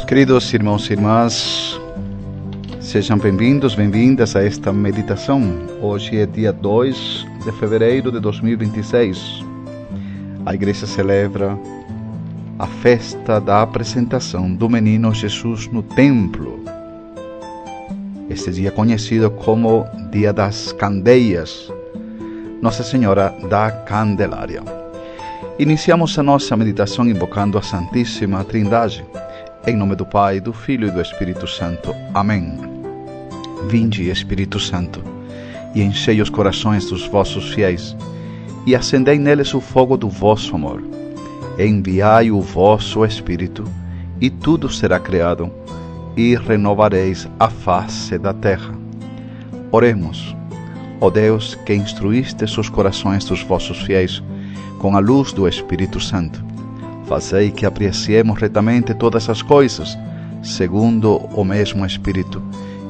Queridos irmãos e irmãs, sejam bem-vindos, bem-vindas a esta meditação. Hoje é dia 2 de fevereiro de 2026. A igreja celebra a festa da apresentação do menino Jesus no templo. Este dia é conhecido como Dia das Candeias, Nossa Senhora da Candelária. Iniciamos a nossa meditação invocando a Santíssima Trindade. Em nome do Pai, do Filho e do Espírito Santo. Amém. Vinde, Espírito Santo, e enchei os corações dos vossos fiéis, e acendei neles o fogo do vosso amor. Enviai o vosso Espírito, e tudo será criado, e renovareis a face da terra. Oremos. Ó Deus, que instruístes os corações dos vossos fiéis com a luz do Espírito Santo, fazei que apreciemos retamente todas as coisas, segundo o mesmo Espírito,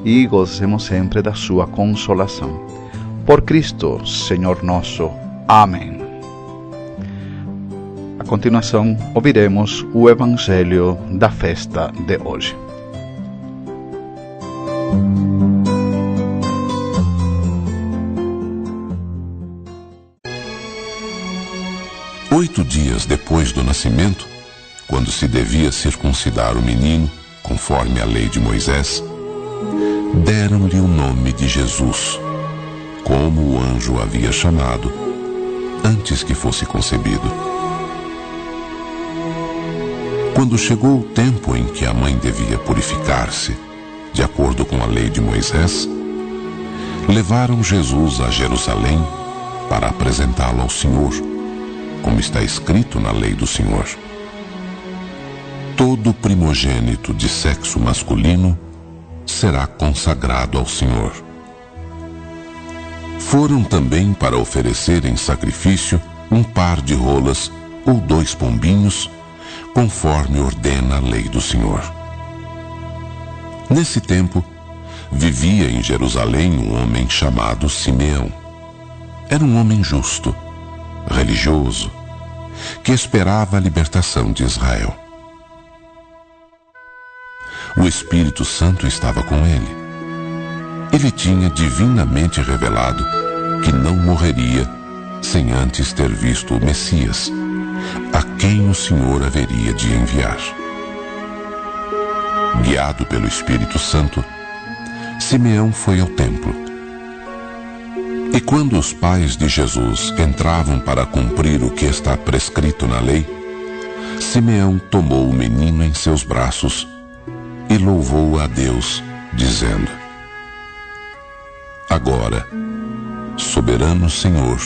e gozemos sempre da sua consolação. Por Cristo, Senhor nosso. Amém. A continuação, ouviremos o Evangelho da festa de hoje. Oito dias depois do nascimento, quando se devia circuncidar o menino, conforme a lei de Moisés, deram-lhe o nome de Jesus, como o anjo o havia chamado, antes que fosse concebido. Quando chegou o tempo em que a mãe devia purificar-se, de acordo com a lei de Moisés, levaram Jesus a Jerusalém para apresentá-lo ao Senhor, como está escrito na lei do Senhor. Todo primogênito de sexo masculino será consagrado ao Senhor. Foram também para oferecer em sacrifício um par de rolas ou 2 pombinhos, conforme ordena a lei do Senhor. Nesse tempo, vivia em Jerusalém um homem chamado Simeão. Era um homem justo, religioso, que esperava a libertação de Israel. O Espírito Santo estava com ele. Ele tinha divinamente revelado que não morreria sem antes ter visto o Messias, a quem o Senhor haveria de enviar. Guiado pelo Espírito Santo, Simeão foi ao templo. E quando os pais de Jesus entravam para cumprir o que está prescrito na lei, Simeão tomou o menino em seus braços e louvou a Deus, dizendo: Agora, soberano Senhor,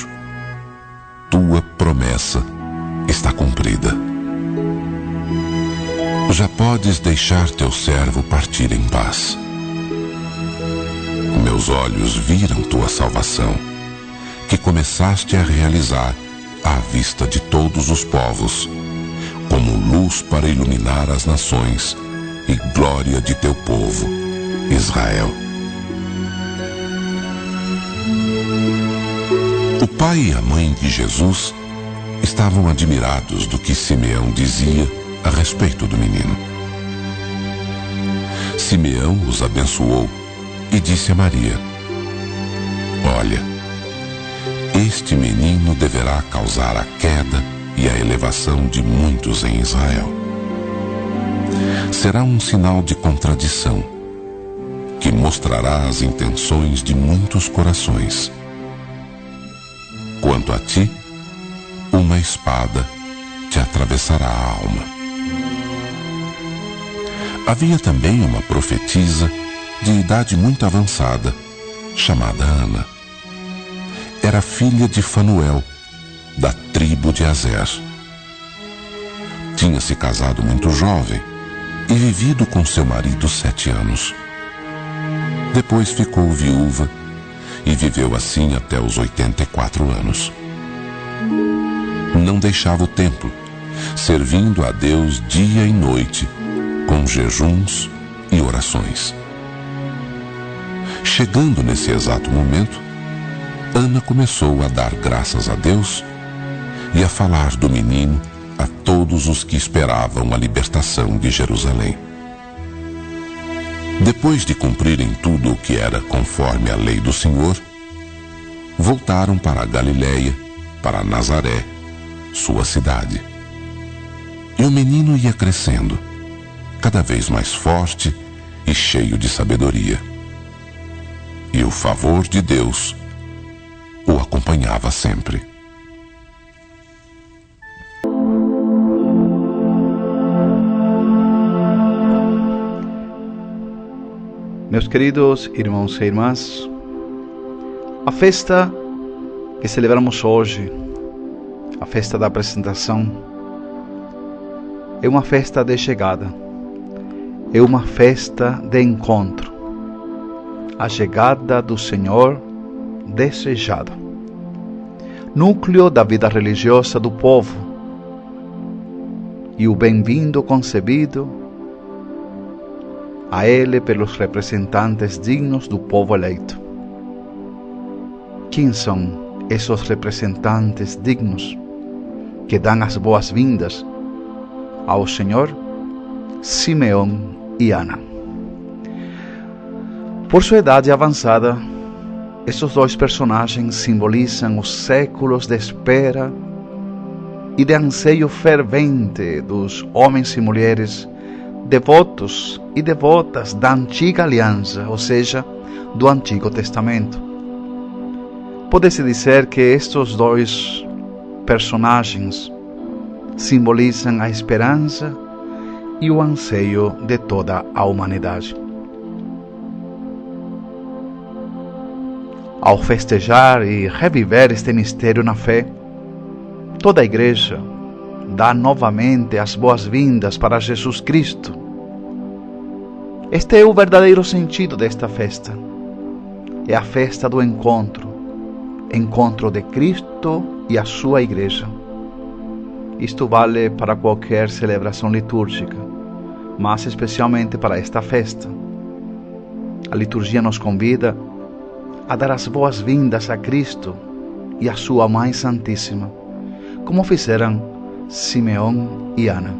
tua promessa está cumprida. Já podes deixar teu servo partir em paz. Meus olhos viram tua salvação, que começaste a realizar à vista de todos os povos, como luz para iluminar as nações e glória de teu povo, Israel. O pai e a mãe de Jesus estavam admirados do que Simeão dizia a respeito do menino. Simeão os abençoou e disse a Maria: Olha, este menino deverá causar a queda e a elevação de muitos em Israel. Será um sinal de contradição, que mostrará as intenções de muitos corações. Quanto a ti, uma espada te atravessará a alma. Havia também uma profetisa de idade muito avançada, chamada Ana. Era filha de Fanuel, da tribo de Aser. Tinha se casado muito jovem e vivido com seu marido 7 anos. Depois ficou viúva e viveu assim até os 84 anos. Não deixava o templo, servindo a Deus dia e noite, com jejuns e orações. Chegando nesse exato momento, Ana começou a dar graças a Deus e a falar do menino a todos os que esperavam a libertação de Jerusalém. Depois de cumprirem tudo o que era conforme a lei do Senhor, voltaram para a Galiléia, para Nazaré, sua cidade. E o menino ia crescendo, cada vez mais forte e cheio de sabedoria. E o favor de Deus o acompanhava sempre. Meus queridos irmãos e irmãs, a festa que celebramos hoje, a festa da apresentação, é uma festa de chegada, é uma festa de encontro, a chegada do Senhor desejado, núcleo da vida religiosa do povo, e o bem-vindo concebido a Ele pelos representantes dignos do povo eleito. Quem são esses representantes dignos que dão as boas-vindas ao Senhor? Simeão e Ana. Por sua idade avançada, esses dois personagens simbolizam os séculos de espera e de anseio fervente dos homens e mulheres devotos e devotas da antiga aliança, ou seja, do Antigo Testamento. Pode-se dizer que estes dois personagens simbolizam a esperança e o anseio de toda a humanidade. Ao festejar e reviver este mistério na fé, toda a Igreja dá novamente as boas-vindas para Jesus Cristo. Este é o verdadeiro sentido desta festa. É a festa do encontro de Cristo e a sua Igreja. Isto vale para qualquer celebração litúrgica, mas especialmente para esta festa. A liturgia nos convida a dar as boas-vindas a Cristo e a sua Mãe Santíssima, como fizeram Simeão e Ana.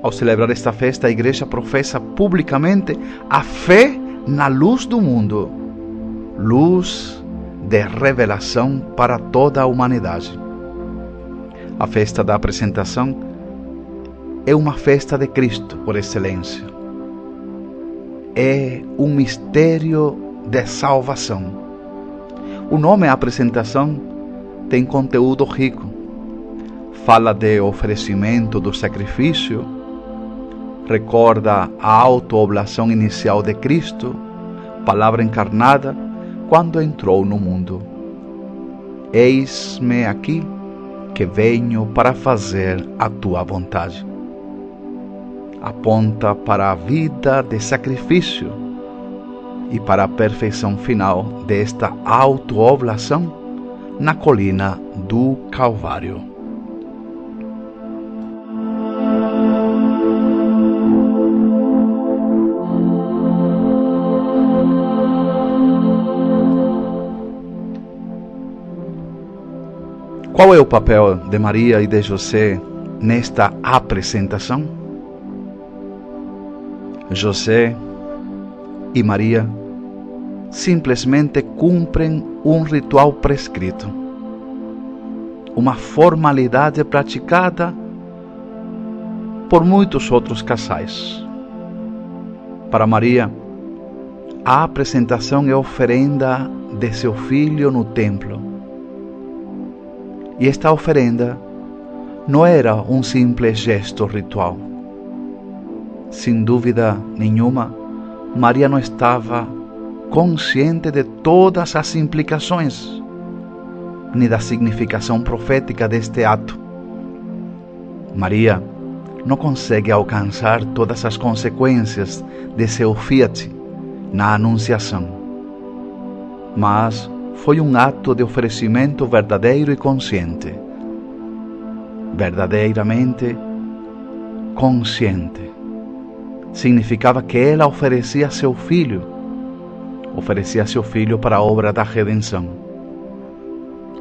Ao celebrar esta festa, a Igreja professa publicamente a fé na luz do mundo, luz de revelação para toda a humanidade. A festa da apresentação é uma festa de Cristo por excelência. É um mistério de salvação. O nome apresentação tem conteúdo rico. Fala de oferecimento do sacrifício, recorda a autooblação inicial de Cristo, palavra encarnada, quando entrou no mundo. Eis-me aqui, que venho para fazer a tua vontade. Aponta para a vida de sacrifício e para a perfeição final desta autooblação na colina do Calvário. Qual é o papel de Maria e de José nesta apresentação? José e Maria simplesmente cumprem um ritual prescrito, uma formalidade praticada por muitos outros casais. Para Maria, a apresentação é a oferenda de seu filho no templo. E esta oferenda não era um simples gesto ritual. Sem dúvida nenhuma, Maria não estava consciente de todas as implicações, nem da significação profética deste ato. Maria não consegue alcançar todas as consequências de seu fiat na anunciação, mas foi um ato de oferecimento verdadeiro e consciente. Verdadeiramente consciente. Significava que ela oferecia seu filho para a obra da redenção,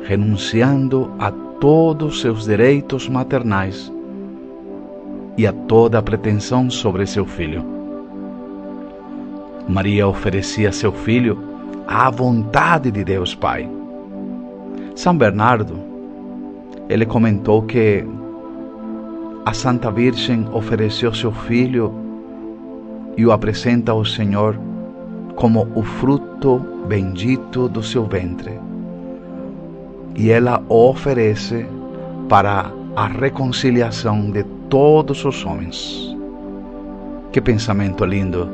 renunciando a todos seus direitos maternais e a toda a pretensão sobre seu filho. Maria oferecia seu filho à vontade de Deus Pai. São Bernardo, ele comentou que a Santa Virgem ofereceu seu filho e o apresenta ao Senhor como o fruto bendito do seu ventre. E ela o oferece para a reconciliação de todos os homens. Que pensamento lindo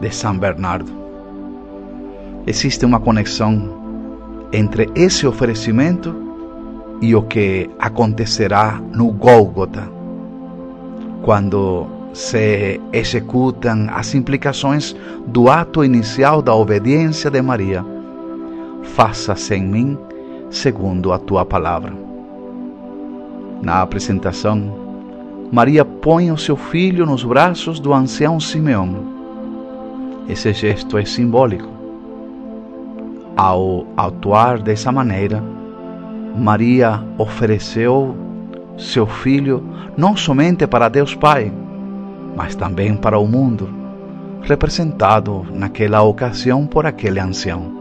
de São Bernardo. Existe uma conexão entre esse oferecimento e o que acontecerá no Gólgota, quando se executam as implicações do ato inicial da obediência de Maria. Faça-se em mim segundo a tua palavra. Na apresentação, Maria põe o seu filho nos braços do ancião Simeão. Esse gesto é simbólico. Ao atuar dessa maneira, Maria ofereceu seu filho não somente para Deus Pai, mas também para o mundo, representado naquela ocasião por aquele ancião.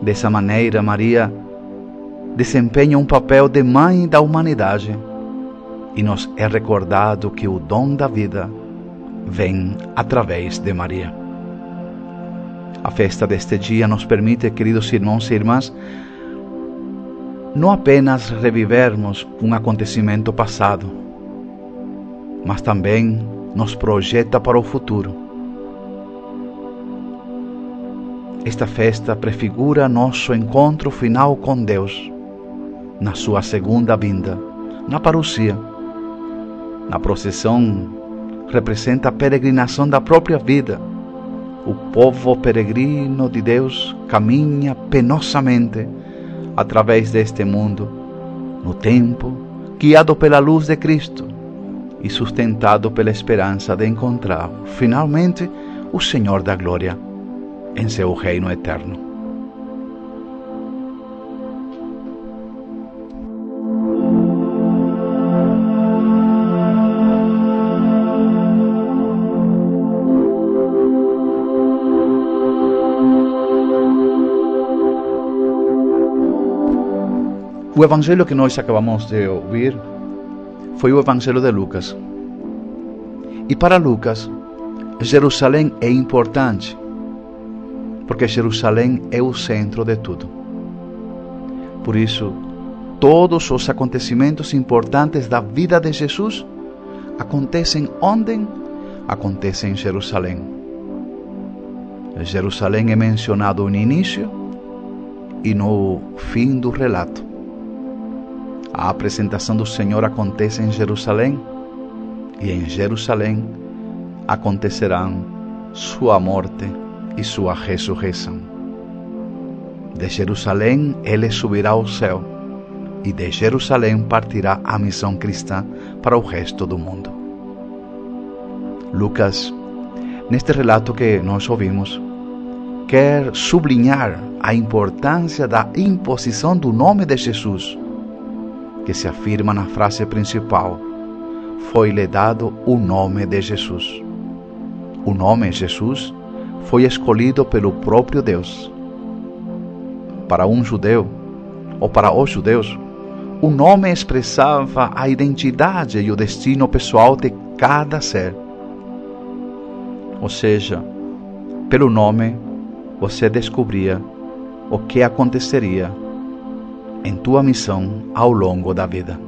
Dessa maneira, Maria desempenha um papel de mãe da humanidade e nos é recordado que o dom da vida vem através de Maria. A festa deste dia nos permite, queridos irmãos e irmãs, não apenas revivermos um acontecimento passado, mas também nos projeta para o futuro. Esta festa prefigura nosso encontro final com Deus, na sua segunda vinda, na parousia. Na procissão, representa a peregrinação da própria vida. O povo peregrino de Deus caminha penosamente através deste mundo, no tempo, guiado pela luz de Cristo e sustentado pela esperança de encontrar, finalmente, o Senhor da Glória em seu reino eterno. O evangelho que nós acabamos de ouvir foi o evangelho de Lucas. E para Lucas, Jerusalém é importante, porque Jerusalém é o centro de tudo. Por isso, todos os acontecimentos importantes da vida de Jesus acontecem onde? Acontecem em Jerusalém. Jerusalém é mencionado no início e no fim do relato. A apresentação do Senhor acontece em Jerusalém, e em Jerusalém acontecerão sua morte e sua ressurreição. De Jerusalém ele subirá ao céu, e de Jerusalém partirá a missão cristã para o resto do mundo. Lucas, neste relato que nós ouvimos, quer sublinhar a importância da imposição do nome de Jesus, que se afirma na frase principal: foi-lhe dado o nome de Jesus. O nome Jesus foi escolhido pelo próprio Deus. Para um judeu, ou para os judeus, o nome expressava a identidade e o destino pessoal de cada ser. Ou seja, pelo nome você descobria o que aconteceria em tua missão ao longo da vida.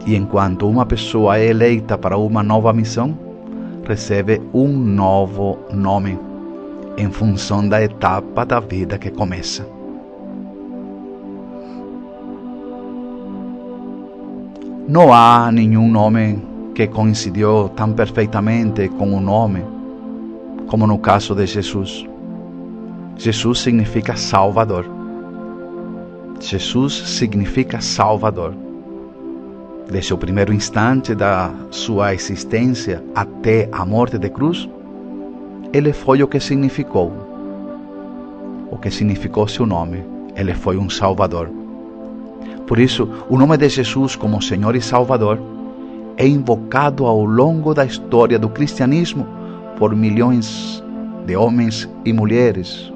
E enquanto uma pessoa é eleita para uma nova missão, recebe um novo nome, em função da etapa da vida que começa. Não há nenhum nome que coincidiu tão perfeitamente com o nome, como no caso de Jesus. Jesus significa Salvador. Jesus significa Salvador. Desde o primeiro instante da sua existência até a morte de cruz, ele foi o que significou seu nome. Ele foi um Salvador. Por isso, o nome de Jesus como Senhor e Salvador é invocado ao longo da história do cristianismo por milhões de homens e mulheres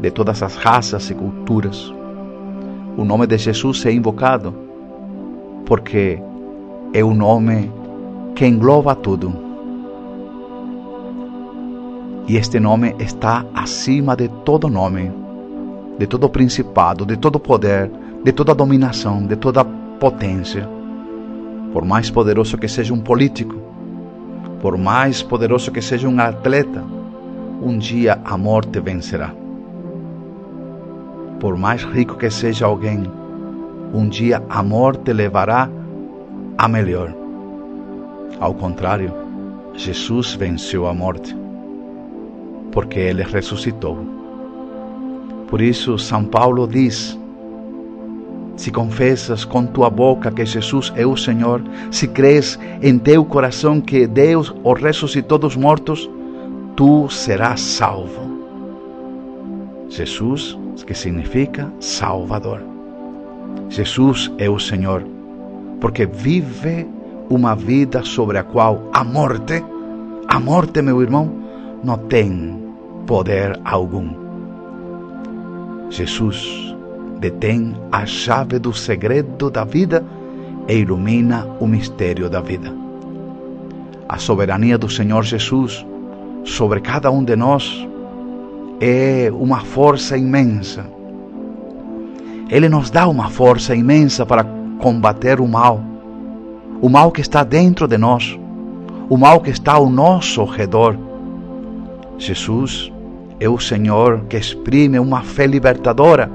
de todas as raças e culturas. O nome de Jesus é invocado porque é o nome que engloba tudo. E este nome está acima de todo nome, de todo principado, de todo poder, de toda dominação, de toda potência. Por mais poderoso que seja um político, por mais poderoso que seja um atleta, um dia a morte vencerá. Por mais rico que seja alguém, um dia a morte levará a melhor. Ao contrário, Jesus venceu a morte, porque Ele ressuscitou. Por isso, São Paulo diz: se confessas com tua boca que Jesus é o Senhor, se crês em teu coração que Deus o ressuscitou dos mortos, tu serás salvo. Jesus, que significa Salvador. Jesus é o Senhor, porque vive uma vida sobre a qual a morte, meu irmão, não tem poder algum. Jesus detém a chave do segredo da vida e ilumina o mistério da vida. A soberania do Senhor Jesus sobre cada um de nós é uma força imensa. Ele nos dá uma força imensa para combater o mal que está dentro de nós, o mal que está ao nosso redor. Jesus é o Senhor que exprime uma fé libertadora,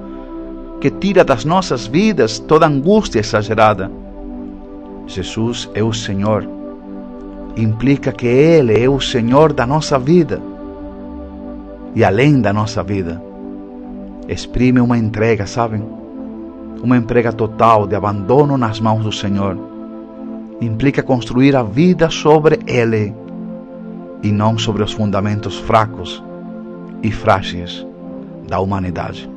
que tira das nossas vidas toda angústia exagerada. Jesus é o Senhor. Implica que Ele é o Senhor da nossa vida. E além da nossa vida, exprime uma entrega, sabem? Uma entrega total de abandono nas mãos do Senhor. Implica construir a vida sobre Ele e não sobre os fundamentos fracos e frágeis da humanidade.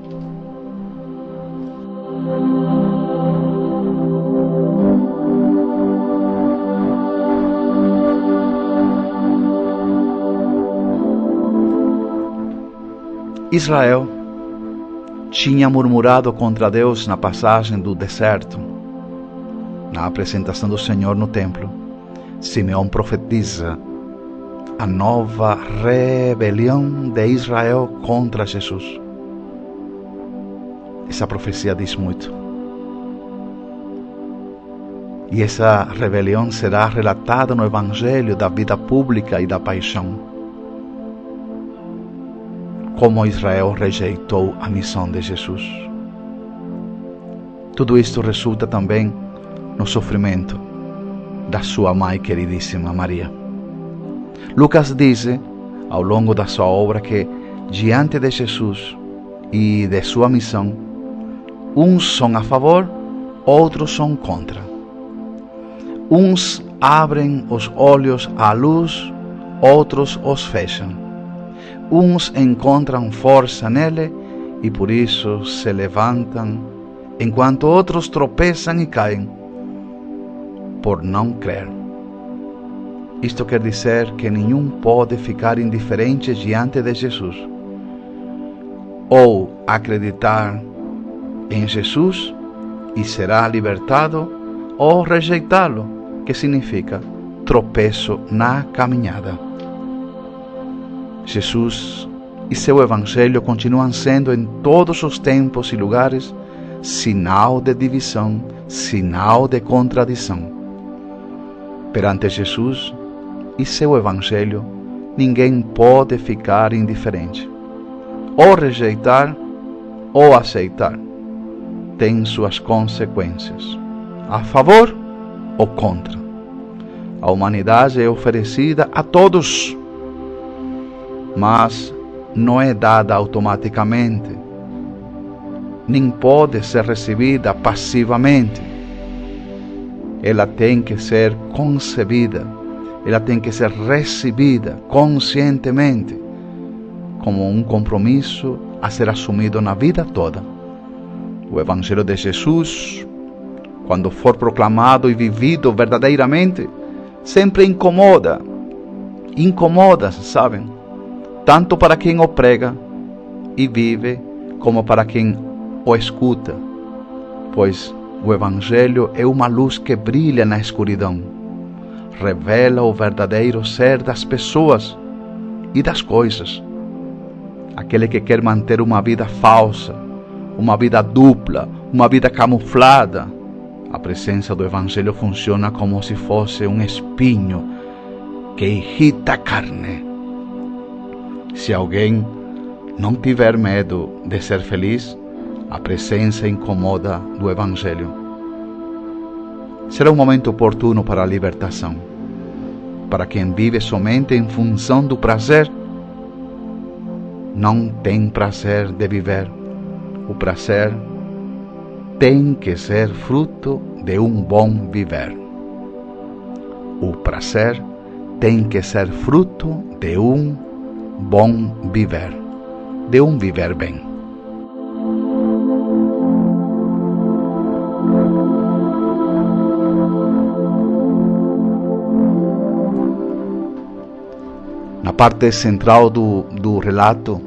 Israel tinha murmurado contra Deus na passagem do deserto. Na apresentação do Senhor no templo, Simeão profetiza a nova rebelião de Israel contra Jesus. Essa profecia diz muito. E essa rebelião será relatada no Evangelho da vida pública e da paixão. Como Israel rejeitou a missão de Jesus. Tudo isto resulta também no sofrimento da sua mãe queridíssima Maria. Lucas diz, ao longo da sua obra, que diante de Jesus e de sua missão, uns são a favor, outros são contra. Uns abrem os olhos à luz, outros os fecham. Uns encontram força nele e por isso se levantam, enquanto outros tropeçam e caem por não crer. Isto quer dizer que nenhum pode ficar indiferente diante de Jesus. Ou acreditar em Jesus e será libertado, ou rejeitá-lo, que significa tropeço na caminhada. Jesus e seu Evangelho continuam sendo em todos os tempos e lugares sinal de divisão, sinal de contradição. Perante Jesus e seu Evangelho, ninguém pode ficar indiferente. Ou rejeitar ou aceitar. Tem suas consequências, a favor ou contra. A humanidade é oferecida a todos, mas não é dada automaticamente, nem pode ser recebida passivamente. Ela tem que ser concebida, ela tem que ser recebida conscientemente, como um compromisso a ser assumido na vida toda. O Evangelho de Jesus, quando for proclamado e vivido verdadeiramente, sempre incomoda incomoda, sabem? Tanto para quem o prega e vive, como para quem o escuta, pois o Evangelho é uma luz que brilha na escuridão, revela o verdadeiro ser das pessoas e das coisas. Aquele que quer manter uma vida falsa, uma vida dupla, uma vida camuflada, a presença do Evangelho funciona como se fosse um espinho que irrita a carne. Se alguém não tiver medo de ser feliz, a presença incomoda do Evangelho. Será um momento oportuno para a libertação. Para quem vive somente em função do prazer, não tem prazer de viver. O prazer tem que ser fruto de um bom viver. O prazer tem que ser fruto de um bom viver, de um viver bem. Na parte central do relato,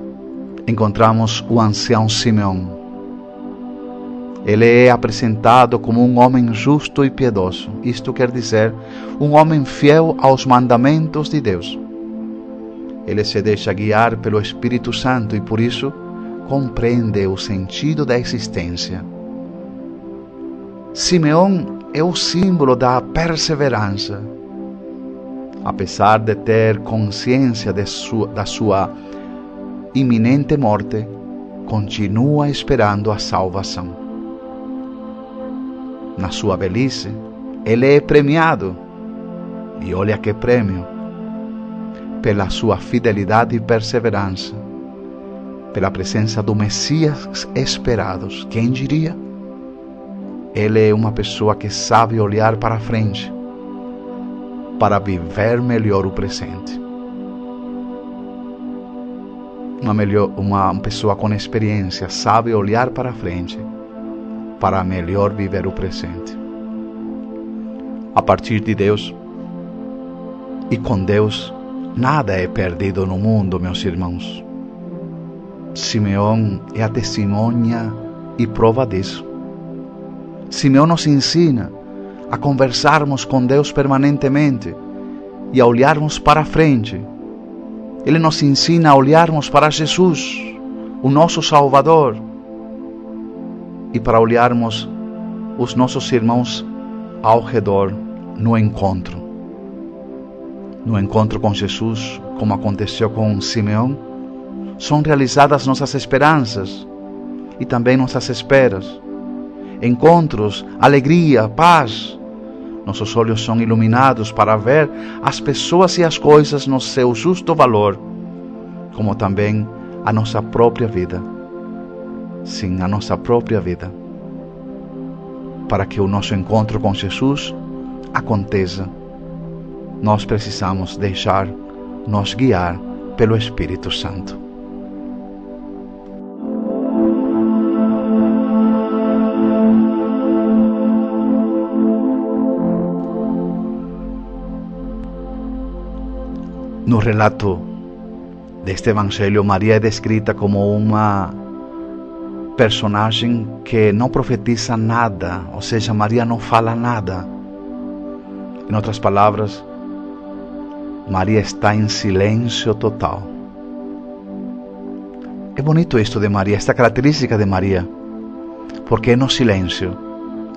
encontramos o ancião Simeão. Ele é apresentado como um homem justo e piedoso. Isto quer dizer, um homem fiel aos mandamentos de Deus. Ele se deixa guiar pelo Espírito Santo e por isso compreende o sentido da existência. Simeão é o símbolo da perseverança. Apesar de ter consciência da sua iminente morte, continua esperando a salvação. Na sua velhice, ele é premiado, e olha que prêmio, pela sua fidelidade e perseverança, pela presença do Messias esperados. Quem diria? Ele é uma pessoa que sabe olhar para frente, para viver melhor o presente. Uma pessoa com experiência sabe olhar para frente para melhor viver o presente. A partir de Deus e com Deus, nada é perdido no mundo, meus irmãos. Simeão é a testemunha e prova disso. Simeão nos ensina a conversarmos com Deus permanentemente e a olharmos para frente. Ele nos ensina a olharmos para Jesus, o nosso Salvador, e para olharmos os nossos irmãos ao redor no encontro. No encontro com Jesus, como aconteceu com Simeão, são realizadas nossas esperanças e também nossas esperas. Encontros, alegria, paz. Nossos olhos são iluminados para ver as pessoas e as coisas no seu justo valor, como também a nossa própria vida. Sim, a nossa própria vida. Para que o nosso encontro com Jesus aconteça, nós precisamos deixar-nos guiar pelo Espírito Santo. No relato deste Evangelho, Maria é descrita como uma personagem que não profetiza nada, ou seja, Maria não fala nada. Em outras palavras, Maria está em silêncio total. É bonito isto de Maria, esta característica de Maria, porque é no silêncio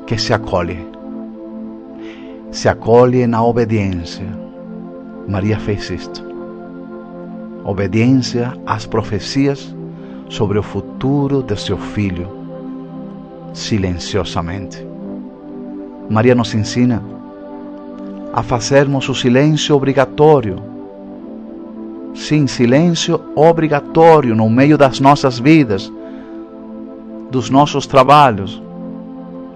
que se acolhe na obediência. Maria fez isto. Obediência às profecias sobre o futuro de seu filho, silenciosamente. Maria nos ensina a fazermos o silêncio obrigatório. Sim, silêncio obrigatório no meio das nossas vidas, dos nossos trabalhos,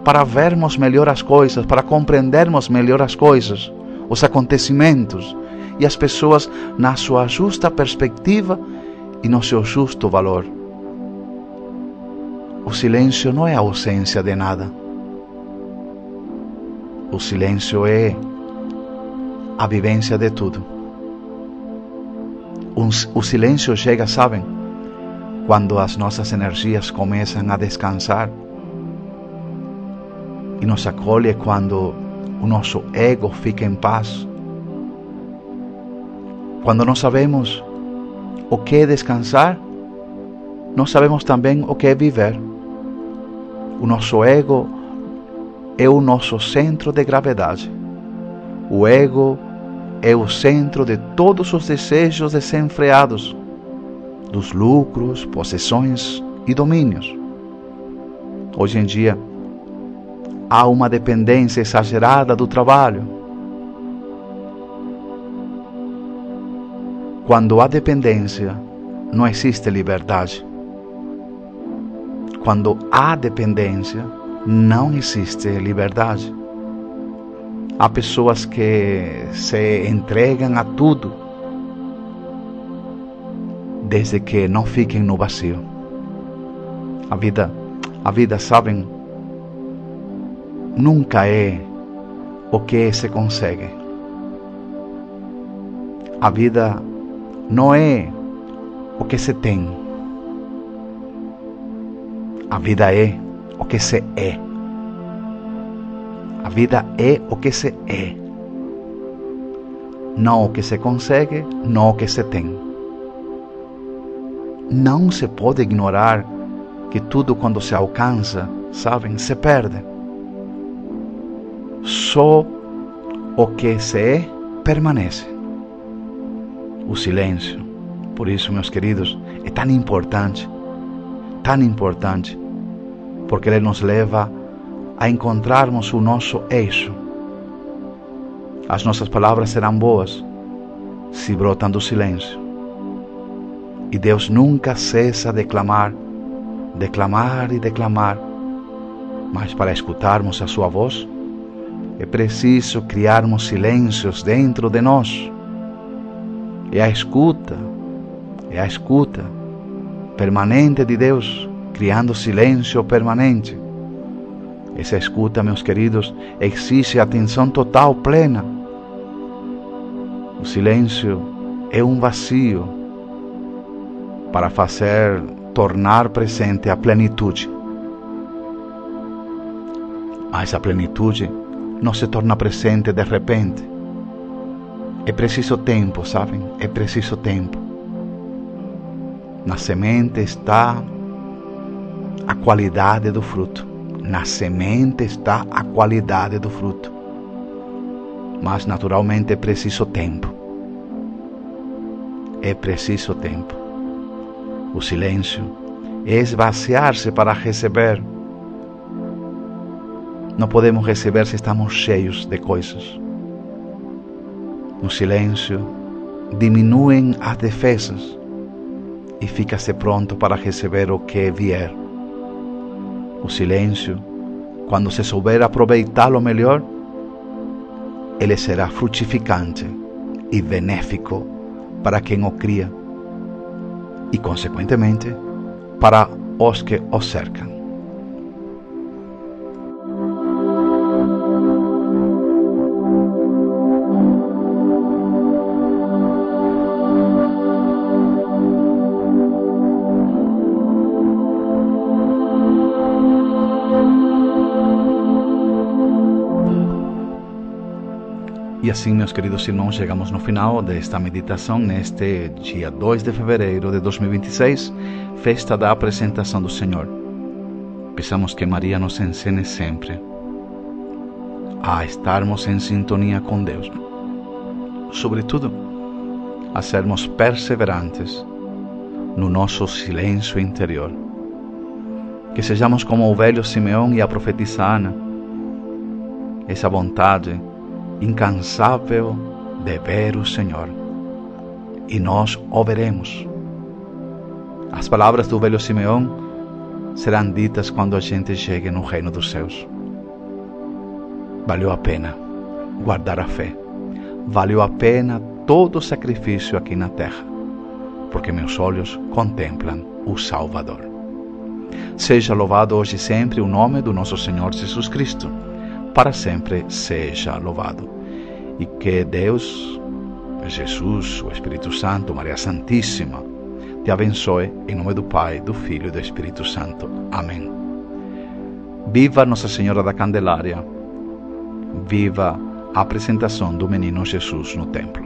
para vermos melhor as coisas, para compreendermos melhor as coisas, os acontecimentos e as pessoas na sua justa perspectiva e no seu justo valor. O silêncio não é a ausência de nada. O silêncio é a vivência de tudo. O silêncio chega, sabem, quando as nossas energias começam a descansar, e nos acolhe quando o nosso ego fica em paz. Quando não sabemos o que é descansar, não sabemos também o que é viver. O nosso ego é o nosso centro de gravidade. O ego é o centro de todos os desejos desenfreados, dos lucros, possessões e domínios. Hoje em dia, há uma dependência exagerada do trabalho. Quando há dependência, não existe liberdade. Quando há dependência, não existe liberdade. Há pessoas que se entregam a tudo, desde que não fiquem no vazio. A vida, sabem, nunca é o que se consegue. A vida não é o que se tem. A vida é o que se é. A vida é o que se é. Não o que se consegue, não o que se tem. Não se pode ignorar que tudo quando se alcança, sabem, se perde. Só o que se é, permanece. O silêncio, por isso, meus queridos, é tão importante, porque ele nos leva a encontrarmos o nosso eixo. As nossas palavras serão boas se brotam do silêncio. E Deus nunca cessa de declamar, mas para escutarmos a sua voz, é preciso criarmos silêncios dentro de nós. É a escuta permanente de Deus, criando silêncio permanente. Essa escuta, meus queridos, exige atenção total, plena. O silêncio é um vazio para fazer tornar presente a plenitude. Mas a plenitude não se torna presente de repente. É preciso tempo, sabem? É preciso tempo. Na semente está a qualidade do fruto. Na semente está a qualidade do fruto. Mas naturalmente é preciso tempo. É preciso tempo. O silêncio é esvaziar-se para receber. Não podemos receber se estamos cheios de coisas. No silêncio, diminuem as defesas e fica-se pronto para receber o que vier. O silêncio, quando se souber aproveitá-lo melhor, ele será frutificante e benéfico para quem o cria e, consequentemente, para os que o cercam. E assim, meus queridos irmãos, chegamos no final desta meditação neste dia 2 de fevereiro de 2026, festa da apresentação do Senhor. Peçamos que Maria nos ensine sempre a estarmos em sintonia com Deus. Sobretudo, a sermos perseverantes no nosso silêncio interior. Que sejamos como o velho Simeão e a profetisa Ana, essa vontade incansável de ver o Senhor, e nós o veremos. As palavras do velho Simeão serão ditas quando a gente chegue no reino dos céus. Valeu a pena guardar a fé, valeu a pena todo o sacrifício aqui na terra, porque meus olhos contemplam o Salvador. Seja louvado hoje e sempre o nome do nosso Senhor Jesus Cristo, para sempre seja louvado. E que Deus, Jesus, o Espírito Santo, Maria Santíssima, te abençoe em nome do Pai, do Filho e do Espírito Santo. Amém. Viva Nossa Senhora da Candelária. Viva a apresentação do menino Jesus no templo.